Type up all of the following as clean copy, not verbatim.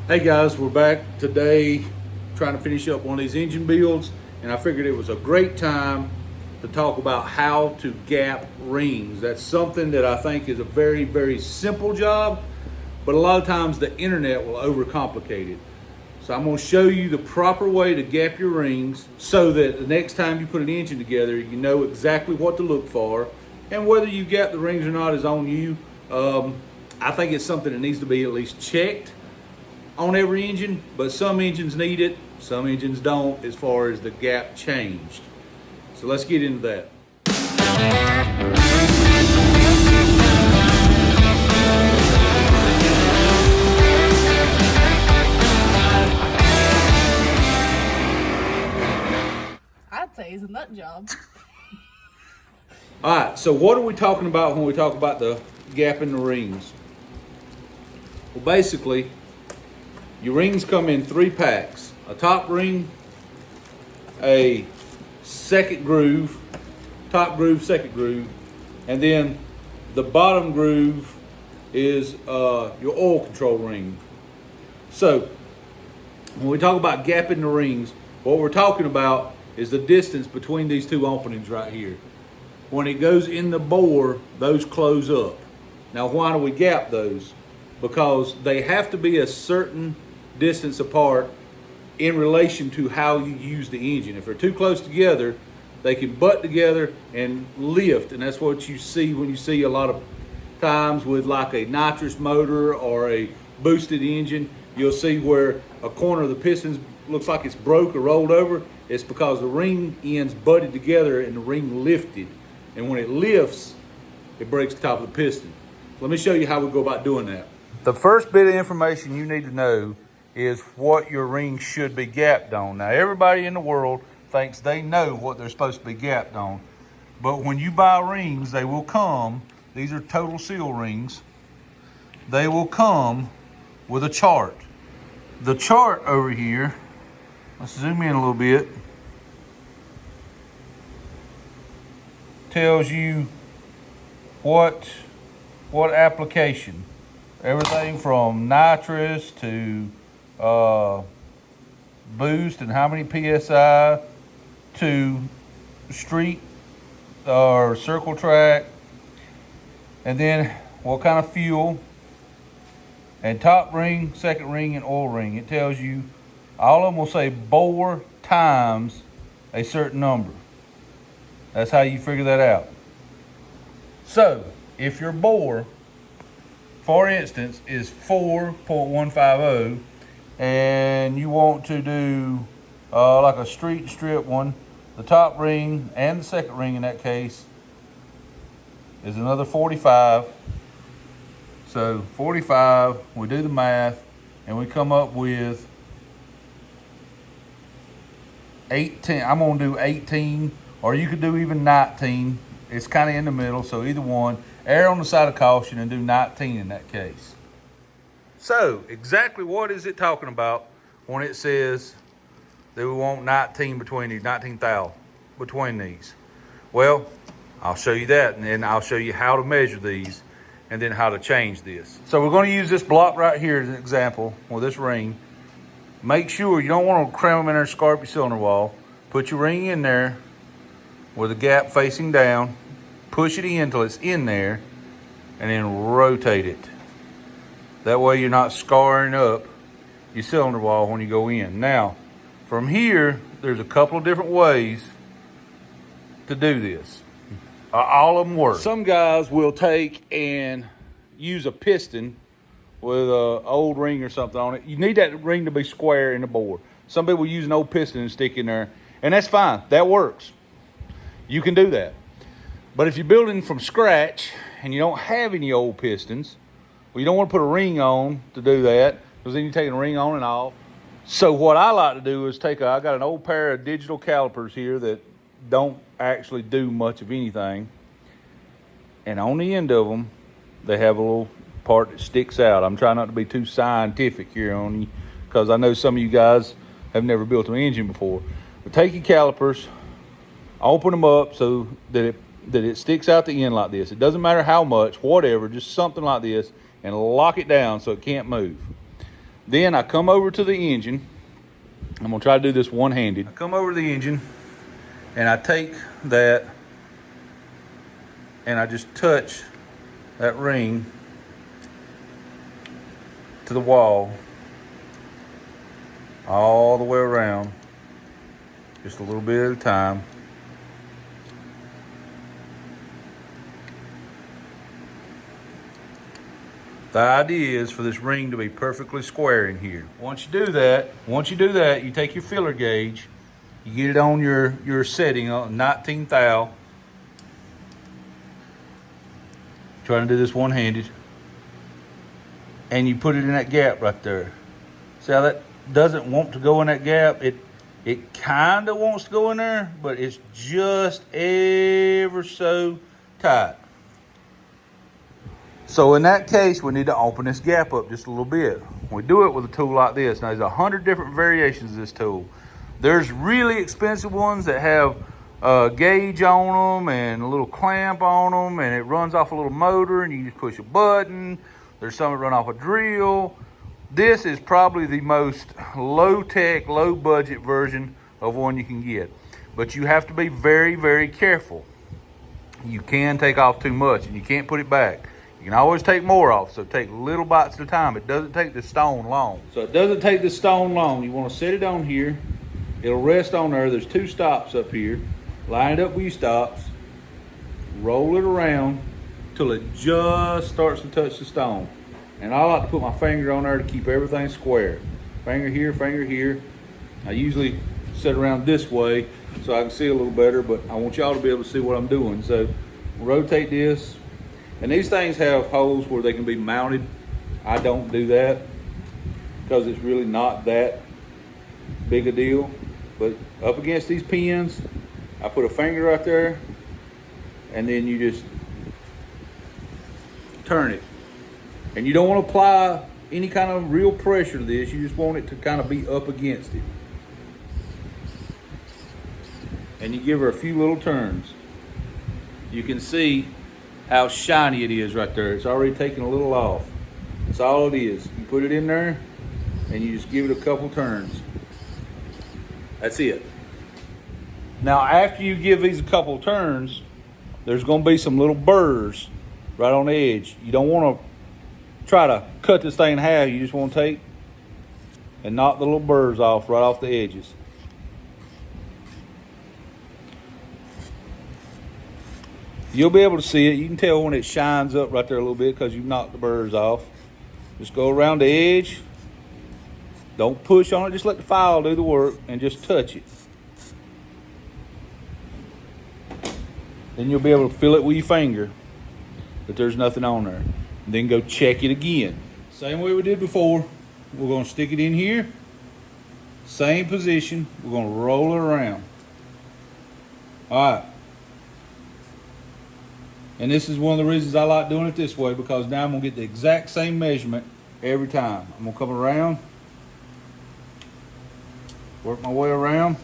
Hey guys, we're back today trying to finish up one of these engine builds, and I figured it was a great time to talk about how to gap rings. That's something that I think is a very, very simple job, but a lot of times the internet will overcomplicate it. So I'm going to show you the proper way to gap your rings so that the next time you put an engine together, you know exactly what to look for, and whether you gap the rings or not is on you. I think it's something that needs to be at least checked on every engine, but some engines need it, some engines don't, as far as the gap changed. So let's get into that. I'd say it's a nut job. All right, so what are we talking about when we talk about the gap in the rings? Well, basically, your rings come in 3 packs: a top ring, a second groove, top groove, second groove, and then the bottom groove is your oil control ring. So when we talk about gapping the rings, what we're talking about is the distance between these 2 openings right here. When it goes in the bore, those close up. Now, why do we gap those? Because they have to be a certain distance apart in relation to how you use the engine. If they're too close together, they can butt together and lift, and that's what you see when you see a lot of times with like a nitrous motor or a boosted engine. You'll see where a corner of the pistons looks like it's broke or rolled over. It's because the ring ends butted together and the ring lifted, and when it lifts, it breaks the top of the piston. Let me show you how we go about doing that. The first bit of information you need to know is what your ring should be gapped on. Now, everybody in the world thinks they know what they're supposed to be gapped on, but when you buy rings, they will come, these are total seal rings, they will come with a chart. The chart over here, let's zoom in a little bit, tells you what application. Everything from nitrous to boost and how many PSI to street or circle track, and then what kind of fuel, and top ring, second ring, and oil ring. It tells you, all of them will say bore times a certain number. That's how you figure that out. So if your bore, for instance, is 4.150, and you want to do like a street strip one, the top ring and the second ring in that case is another 45. So 45, we do the math, and we come up with 18. I'm gonna do 18, or you could do even 19. It's kind of in the middle, so either one. Err on the side of caution and do 19 in that case. So, exactly what is it talking about when it says that we want 19 between these, 19 thou between these? Well, I'll show you that, and then I'll show you how to measure these and then how to change this. So we're going to use this block right here as an example with this ring. Make sure you don't want to cram them in there and scarp your cylinder wall. Put your ring in there with the gap facing down. Push it in until it's in there, and then rotate it. That way you're not scarring up your cylinder wall when you go in. Now, from here, there's a couple of different ways to do this. All of them work. Some guys will take and use a piston with an old ring or something on it. You need that ring to be square in the bore. Some people use an old piston and stick in there, and that's fine. That works. You can do that. But if you're building from scratch and you don't have any old pistons, well, you don't want to put a ring on to do that, because then you're taking a ring on and off. So what I like to do is I got an old pair of digital calipers here that don't actually do much of anything. And on the end of them, they have a little part that sticks out. I'm trying not to be too scientific here on you, because I know some of you guys have never built an engine before. But take your calipers, open them up so that it sticks out the end like this. It doesn't matter how much, whatever, just something like this, and lock it down so it can't move. Then I come over to the engine. I'm gonna try to do this one-handed. I come over to the engine and I take that and I just touch that ring to the wall all the way around, just a little bit at a time. The idea is for this ring to be perfectly square in here. Once you do that, you take your filler gauge, you get it on your setting on 19 thou. Trying to do this one-handed. And you put it in that gap right there. See how that doesn't want to go in that gap? It kind of wants to go in there, but it's just ever so tight. So in that case, we need to open this gap up just a little bit. We do it with a tool like this. Now, there's 100 different variations of this tool. There's really expensive ones that have a gauge on them and a little clamp on them, and it runs off a little motor, and you just push a button. There's some that run off a drill. This is probably the most low-tech, low-budget version of one you can get. But you have to be very, very careful. You can take off too much, and you can't put it back. You can always take more off, so take little bites at a time. It doesn't take the stone long. So it doesn't take the stone long. You want to set it on here. It'll rest on there. There's 2 stops up here. Line it up with your stops. Roll it around till it just starts to touch the stone. And I like to put my finger on there to keep everything square. Finger here, finger here. I usually sit around this way so I can see a little better, but I want y'all to be able to see what I'm doing. So rotate this. And these things have holes where they can be mounted. I don't do that because it's really not that big a deal. But up against these pins, I put a finger right there, and then you just turn it. And you don't want to apply any kind of real pressure to this. You just want it to kind of be up against it. And you give her a few little turns. You can see how shiny it is right there. It's already taken a little off. That's all it is. You put it in there and you just give it a couple turns. That's it. Now after you give these a couple turns, there's going to be some little burrs right on the edge. You don't want to try to cut this thing in half. You just want to take and knock the little burrs off right off the edges. You'll be able to see it. You can tell when it shines up right there a little bit because you've knocked the burrs off. Just go around the edge. Don't push on it. Just let the file do the work and just touch it. Then you'll be able to feel it with your finger that there's nothing on there. And then go check it again. Same way we did before. We're going to stick it in here. Same position. We're going to roll it around. All right. And this is one of the reasons I like doing it this way, because now I'm going to get the exact same measurement every time. I'm going to come around, work my way around.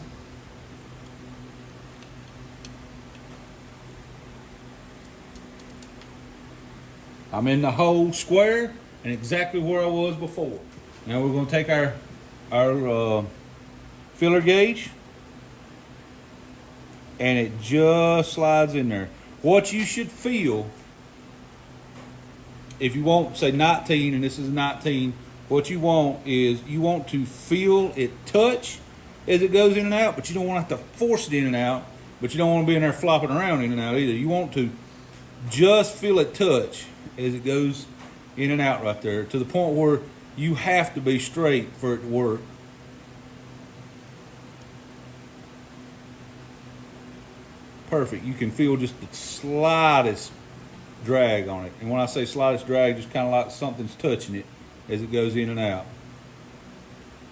I'm in the hole square and exactly where I was before. Now we're going to take our filler gauge, and it just slides in there. What you should feel, if you want, say 19, and this is 19, what you want is you want to feel it touch as it goes in and out, but you don't want to have to force it in and out, but you don't want to be in there flopping around in and out either. You want to just feel it touch as it goes in and out right there, to the point where you have to be straight for it to work. Perfect. You can feel just the slightest drag on it. And when I say slightest drag, just kind of like something's touching it as it goes in and out.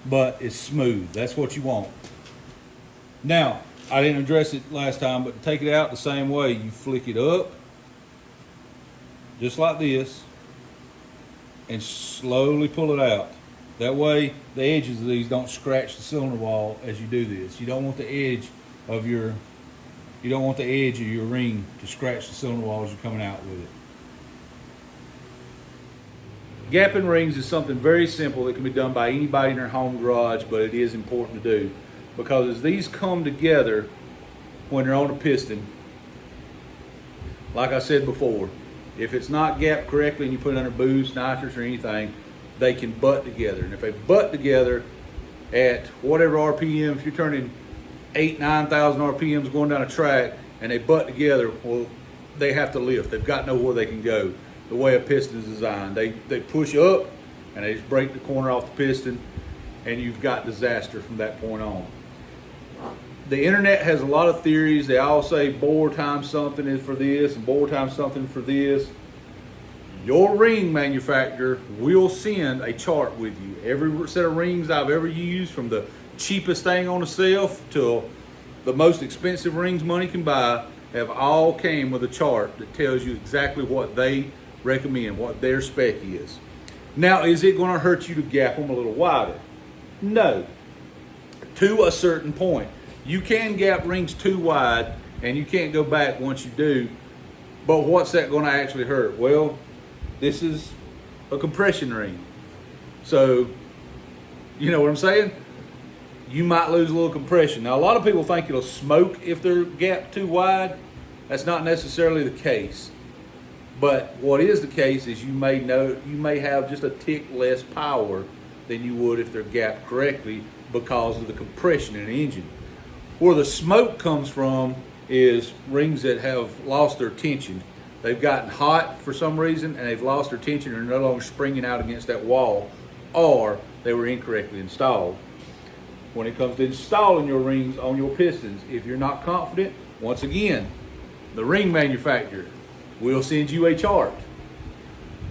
But it's smooth. That's what you want. Now, I didn't address it last time, but to take it out the same way, you flick it up, just like this, and slowly pull it out. That way, the edges of these don't scratch the cylinder wall as you do this. You don't want the edge of your ring to scratch the cylinder wall as you're coming out with it. Gapping rings is something very simple that can be done by anybody in their home garage, but it is important to do because as these come together when they're on a piston, like I said before, if it's not gapped correctly and you put it under boost, nitrous, or anything, they can butt together. And if they butt together at whatever RPM, if you're turning 9,000 RPMs going down a track and they butt together, well, they have to lift. They've got nowhere they can go. The way a piston is designed, they push up and they just break the corner off the piston, and you've got disaster from that point on. The internet has a lot of theories. They all say bore times something is for this and bore times something for this. Your ring manufacturer will send a chart with you. Every set of rings I've ever used, from the cheapest thing on the shelf to the most expensive rings money can buy, have all came with a chart that tells you exactly what they recommend, what their spec is. Now, is it going to hurt you to gap them a little wider? No, to a certain point. You can gap rings too wide and you can't go back once you do, but what's that going to actually hurt? Well, this is a compression ring. So, you know what I'm saying? You might lose a little compression. Now, a lot of people think it'll smoke if they're gapped too wide. That's not necessarily the case. But what is the case is you may have just a tick less power than you would if they're gapped correctly because of the compression in the engine. Where the smoke comes from is rings that have lost their tension. They've gotten hot for some reason and they've lost their tension and are no longer springing out against that wall, or they were incorrectly installed. When it comes to installing your rings on your pistons, if you're not confident, once again, the ring manufacturer will send you a chart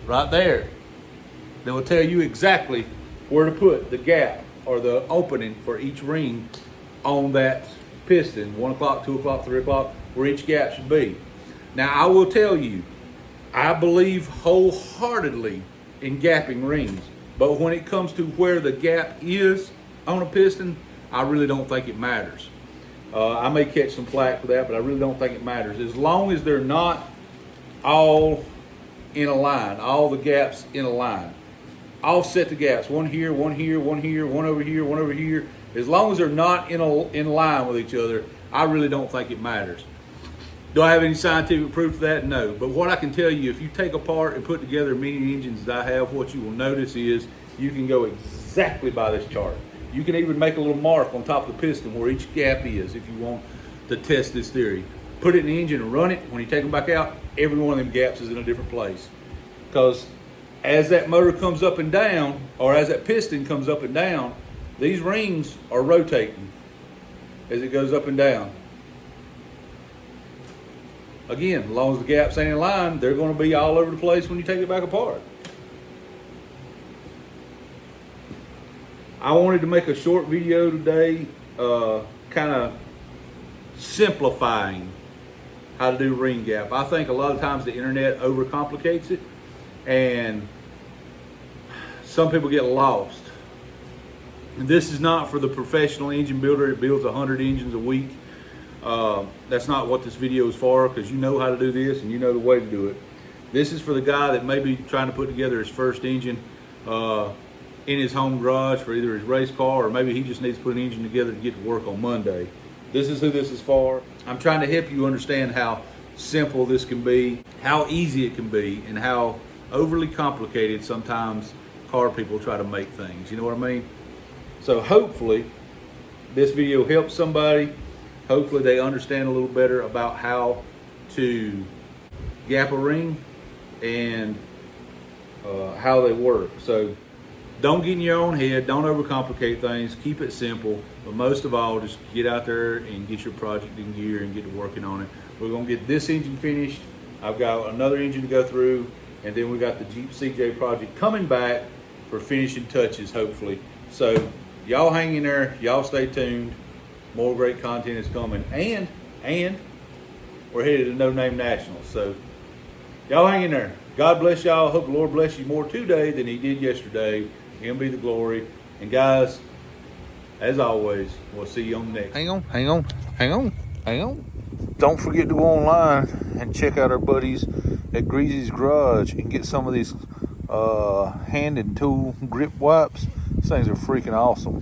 right there that will tell you exactly where to put the gap or the opening for each ring on that piston, 1 o'clock, 2 o'clock, 3 o'clock, where each gap should be. Now, I will tell you, I believe wholeheartedly in gapping rings, but when it comes to where the gap is on a piston, I really don't think it matters. I may catch some flack for that, but I really don't think it matters. As long as they're not all in a line, all the gaps in a line. Offset the gaps, one here, one here, one here, one over here, one over here. As long as they're not in line with each other, I really don't think it matters. Do I have any scientific proof of that? No. But what I can tell you, if you take apart and put together many engines that I have, what you will notice is you can go exactly by this chart. You can even make a little mark on top of the piston where each gap is if you want to test this theory. Put it in the engine and run it. When you take them back out, every one of them gaps is in a different place. Because as that motor comes up and down, or as that piston comes up and down, these rings are rotating as it goes up and down. Again, as long as the gaps ain't in line, they're going to be all over the place when you take it back apart. I wanted to make a short video today, kind of simplifying how to do ring gap. I think a lot of times the internet overcomplicates it, and some people get lost. This is not for the professional engine builder that builds 100 engines a week. That's not what this video is for, because you know how to do this and you know the way to do it. This is for the guy that may be trying to put together his first engine in his home garage for either his race car, or maybe he just needs to put an engine together to get to work on Monday. This is who this is for. I'm trying to help you understand how simple this can be, how easy it can be, and how overly complicated sometimes car people try to make things. You know what I mean? So hopefully this video helps somebody. Hopefully they understand a little better about how to gap a ring and how they work. So don't get in your own head. Don't overcomplicate things. Keep it simple. But most of all, just get out there and get your project in gear and get to working on it. We're going to get this engine finished. I've got another engine to go through. And then we got the Jeep CJ project coming back for finishing touches, hopefully. So y'all hang in there. Y'all stay tuned. More great content is coming. And we're headed to No Name Nationals. So y'all hang in there. God bless y'all. Hope the Lord bless you more today than he did yesterday. Him be the glory. And guys, as always, we'll see you on the next. Hang on. Don't forget to go online and check out our buddies at Greasy's Garage and get some of these hand and tool grip wipes. These things are freaking awesome.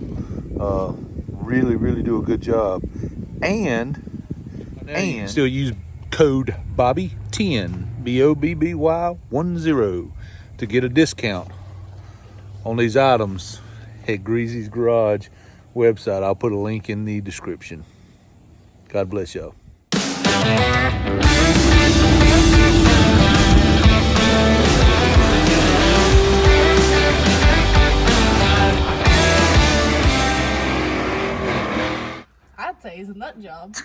Really do a good job. And still use code Bobby10, BOBBY10, to get a discount on these items at Greasy's Garage website. I'll put a link in the description. God bless y'all. I'd say it's a nut job.